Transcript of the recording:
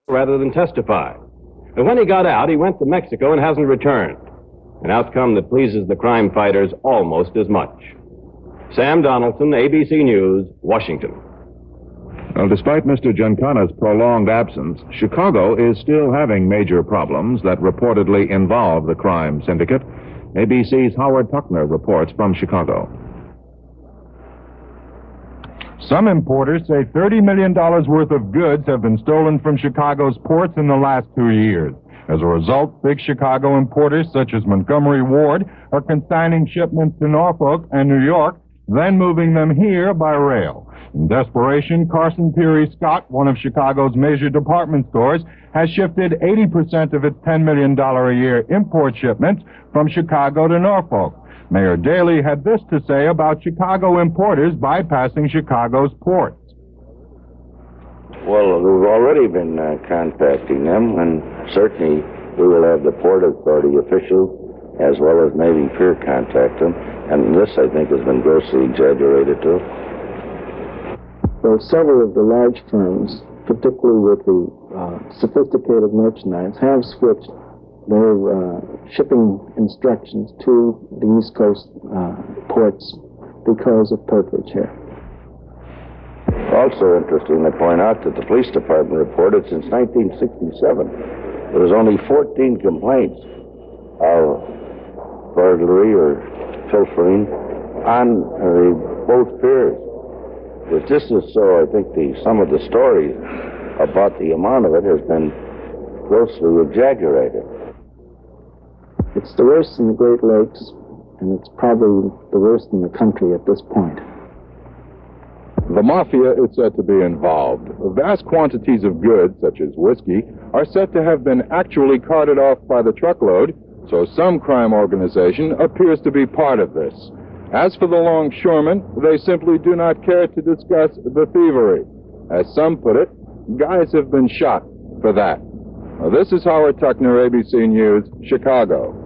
rather than testify. But when he got out, he went to Mexico and hasn't returned. An outcome that pleases the crime fighters almost as much. Sam Donaldson, ABC News, Washington. Well, despite Mr. Giancana's prolonged absence, Chicago is still having major problems that reportedly involve the crime syndicate. ABC's Howard Tuckner reports from Chicago. Some importers say $30 million worth of goods have been stolen from Chicago's ports in the last 2 years. As a result, big Chicago importers such as Montgomery Ward are consigning shipments to Norfolk and New York, then moving them here by rail. In desperation, Carson Peary Scott, one of Chicago's major department stores, has shifted 80% of its $10 million a year import shipments from Chicago to Norfolk. Mayor Daley had this to say about Chicago importers bypassing Chicago's ports. Well, we've already been contacting them, and certainly we will have the Port Authority officials as well as Navy Pier contact them, and this, I think, has been grossly exaggerated, too. Well, several of the large firms, particularly with the sophisticated merchandise, have switched their shipping instructions to the East Coast ports because of perjury here. Also interesting to point out that the police department reported since 1967 there was only 14 complaints of burglary or pilfering on both piers. If this is so, I think some of the stories about the amount of it has been grossly exaggerated. It's the worst in the Great Lakes, and it's probably the worst in the country at this point. The mafia is said to be involved. Vast quantities of goods, such as whiskey, are said to have been actually carted off by the truckload, so some crime organization appears to be part of this. As for the longshoremen, they simply do not care to discuss the thievery. As some put it, guys have been shot for that. Now, this is Howard Tuckner, ABC News, Chicago.